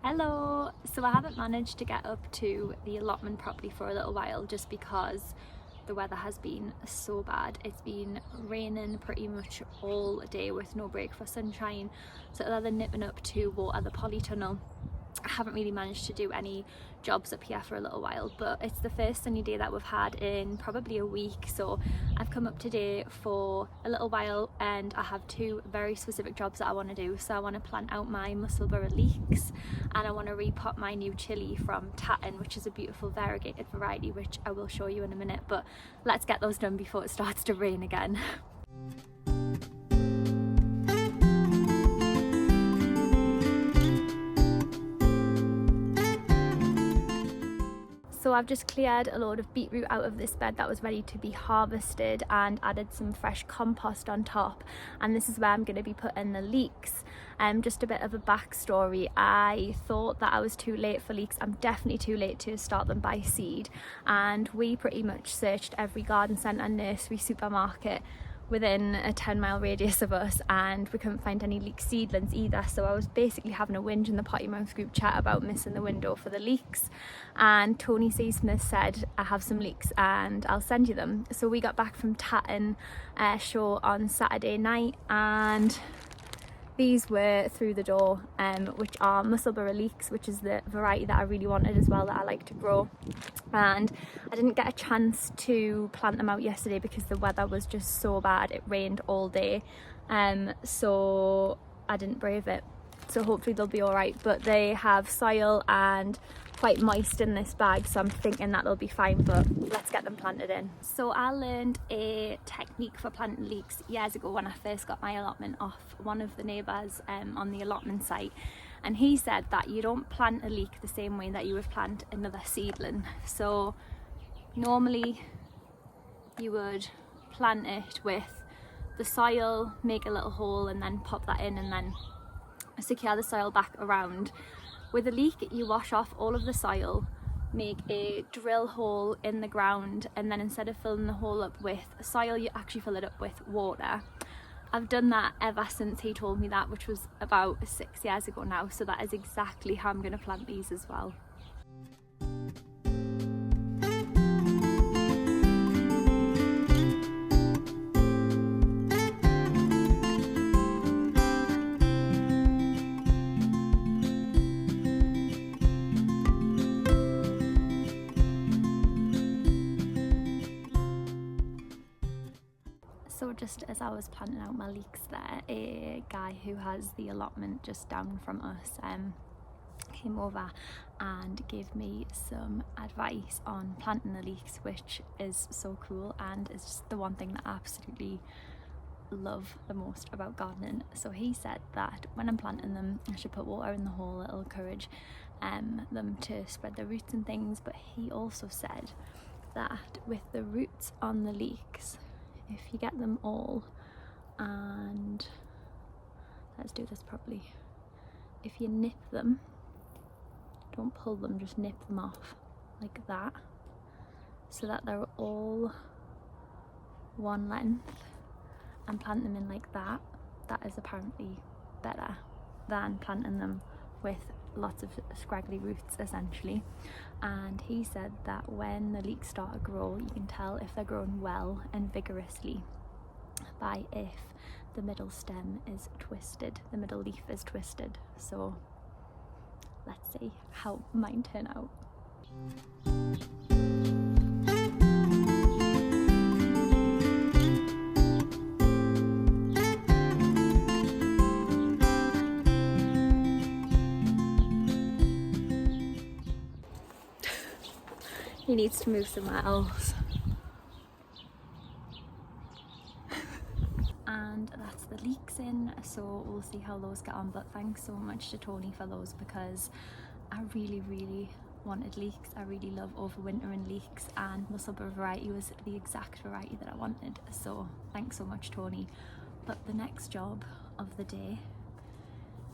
Hello! So I haven't managed to get up to the allotment properly for a little while just because the weather has been so bad. It's been raining pretty much all day with no break for sunshine. So other than nipping up to water the polytunnel, I haven't really managed to do any jobs up here for a little while, but it's the first sunny day that we've had in probably a week, so I've come up today for a little while and I have two very specific jobs that I want to do. So I want to plant out my Musselburgh leeks and I want to repot my new chilli from Tatton, which is a beautiful variegated variety which I will show you in a minute, but let's get those done before it starts to rain again. So I've just cleared a load of beetroot out of this bed that was ready to be harvested and added some fresh compost on top, and this is where I'm going to be putting the leeks. Just a bit of a backstory, I thought that I was too late for leeks. I'm definitely too late to start them by seed, and we pretty much searched every garden centre, nursery, supermarket within a 10-mile radius of us, and we couldn't find any leek seedlings either. So I was basically having a whinge in the Potty Mouse group chat about missing the window for the leeks, and Tony C. Smith said, I have some leeks and I'll send you them. So we got back from Tatton show on Saturday night and these were through the door, which are Musselburgh leeks, which is the variety that I really wanted as well, that I like to grow. And I didn't get a chance to plant them out yesterday because the weather was just so bad. It rained all day, so I didn't brave it. So hopefully they'll be all right, but they have soil and quite moist in this bag, so I'm thinking that they'll be fine, but let's get them planted in. So I learned a technique for planting leeks years ago when I first got my allotment off one of the neighbours on the allotment site, and he said that you don't plant a leek the same way that you would plant another seedling. So normally you would plant it with the soil, make a little hole and then pop that in and then secure the soil back around. With a leek, you wash off all of the soil, make a drill hole in the ground, and then instead of filling the hole up with soil, you actually fill it up with water. I've done that ever since he told me that, which was about 6 years ago now, so that is exactly how I'm going to plant these as well. So just as I was planting out my leeks there, a guy who has the allotment just down from us came over and gave me some advice on planting the leeks, which is so cool and is just the one thing that I absolutely love the most about gardening. So he said that when I'm planting them, I should put water in the hole. It'll encourage them to spread their roots and things, but he also said that with the roots on the leeks, if you get them all, and let's do this properly, if you nip them, don't pull them, just nip them off like that, so that they're all one length, and plant them in like that, that is apparently better than planting them with lots of scraggly roots essentially. And he said that when the leeks start to grow, you can tell if they're growing well and vigorously by if the middle stem is twisted, the middle leaf is twisted. So let's see how mine turn out. He needs to move somewhere else. And that's the leeks in, so we'll see how those get on, but thanks so much to Tony for those because I really wanted leeks. I really love overwintering leeks, and Musselburgh variety was the exact variety that I wanted, so thanks so much, Tony. But the next job of the day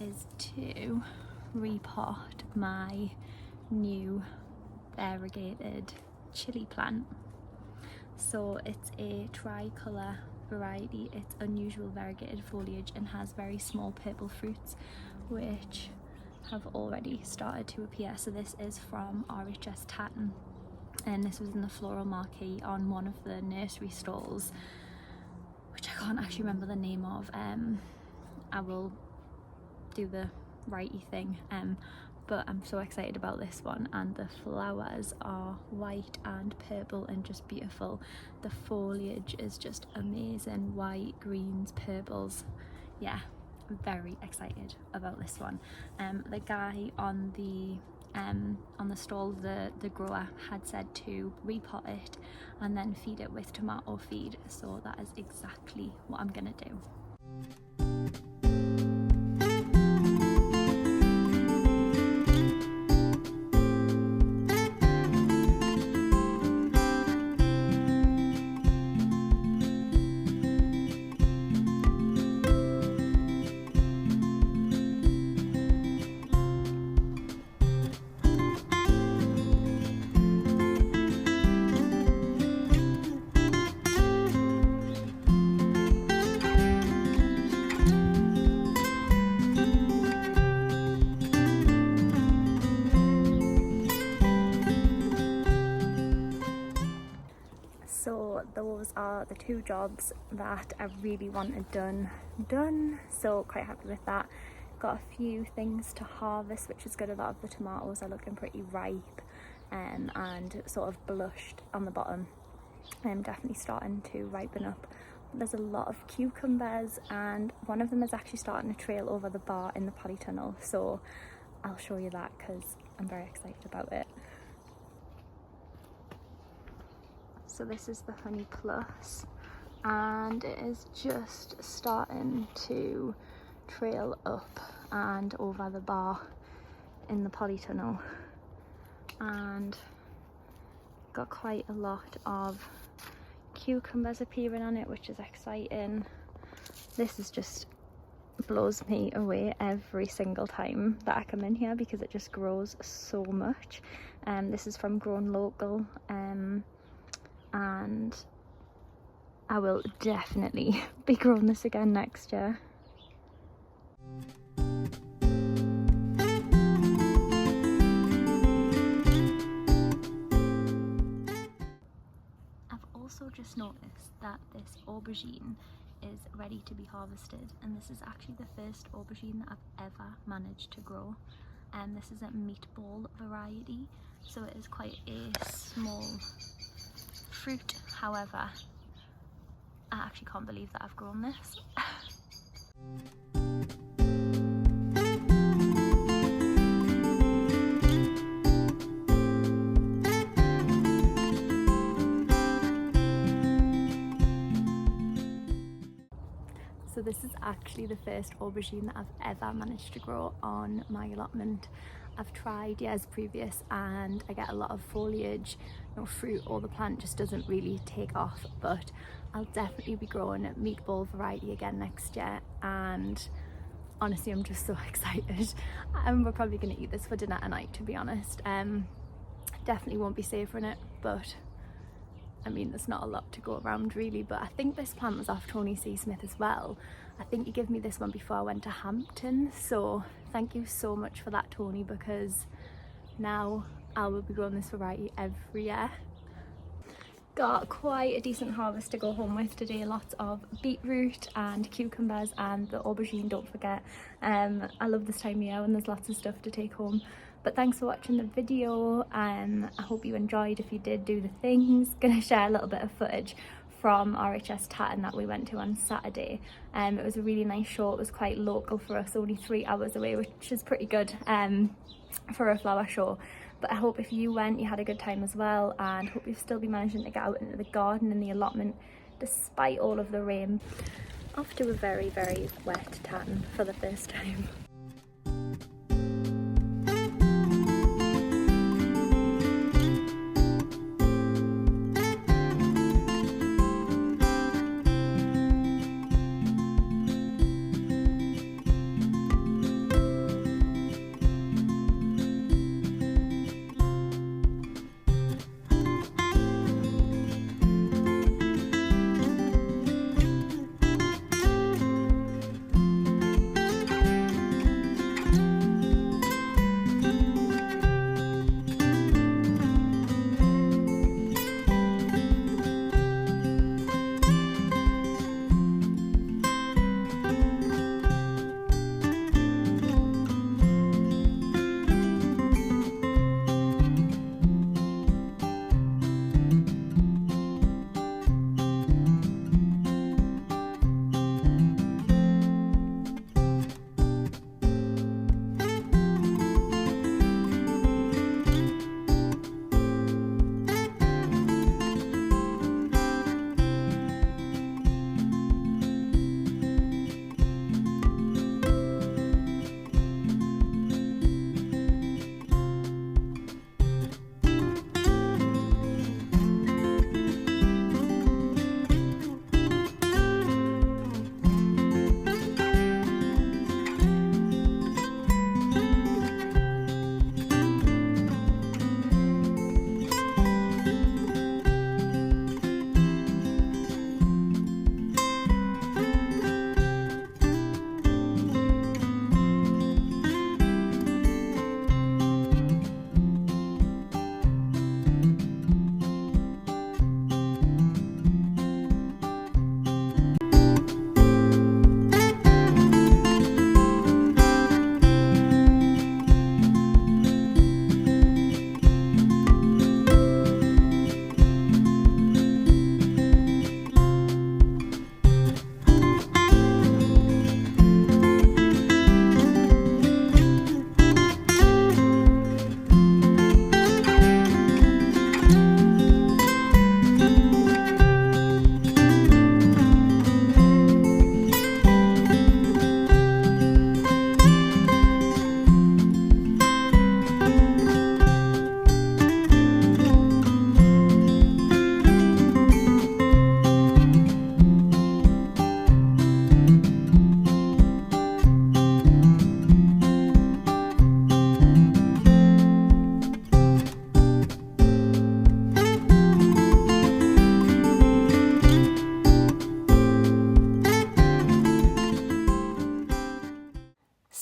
is to repot my new variegated chilli plant. So it's a tricolour variety. It's unusual variegated foliage and has very small purple fruits which have already started to appear. So this is from RHS Tatton, and this was in the floral marquee on one of the nursery stalls, which I can't actually remember the name of. I will do the righty thing, but I'm so excited about this one, and the flowers are white and purple and just beautiful. The foliage is just amazing, white, greens, purples. Yeah, I'm very excited about this one. The guy on the stall, the grower, had said to repot it and then feed it with tomato feed, so that is exactly what I'm gonna do. So those are the two jobs that I really wanted done, so quite happy with that. Got a few things to harvest, which is good. A lot of the tomatoes are looking pretty ripe and sort of blushed on the bottom. I'm definitely starting to ripen up. There's a lot of cucumbers, and one of them is actually starting to trail over the bar in the polytunnel, so I'll show you that because I'm very excited about it. So this is the Honey Plus, and it is just starting to trail up and over the bar in the polytunnel, and got quite a lot of cucumbers appearing on it, which is exciting. This is just blows me away every single time that I come in here because it just grows so much. This is from Grown Local, and I will definitely be growing this again next year. I've also just noticed that this aubergine is ready to be harvested, and this is actually the first aubergine that I've ever managed to grow, and this is a meatball variety, so it is quite a small fruit. However, I actually can't believe that I've grown this. So this is actually the first aubergine that I've ever managed to grow on my allotment. I've tried years previous and I get a lot of foliage, no fruit, or the plant just doesn't really take off, but I'll definitely be growing a meatball variety again next year, and honestly I'm just so excited. We're probably going to eat this for dinner tonight, to be honest. Definitely won't be savouring it, but I mean, there's not a lot to go around really, but I think this plant was off Tony C. Smith as well. I think you gave me this one before I went to Hampton, so thank you so much for that, Tony, because now I will be growing this variety every year. Got quite a decent harvest to go home with today. Lots of beetroot and cucumbers and the aubergine, don't forget. I love this time of year when there's lots of stuff to take home. But thanks for watching the video. I hope you enjoyed. If you did, do the things. Gonna share a little bit of footage from RHS Tatton that we went to on Saturday. It was a really nice show. It was quite local for us, only 3 hours away, which is pretty good for a flower show. But I hope if you went, you had a good time as well, and hope you've still been managing to get out into the garden and the allotment despite all of the rain. Off to a very, very wet Tatton for the first time.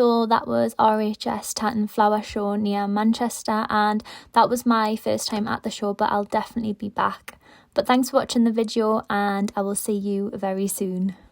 So that was RHS Tatton Flower Show near Manchester, and that was my first time at the show, but I'll definitely be back. But thanks for watching the video, and I will see you very soon.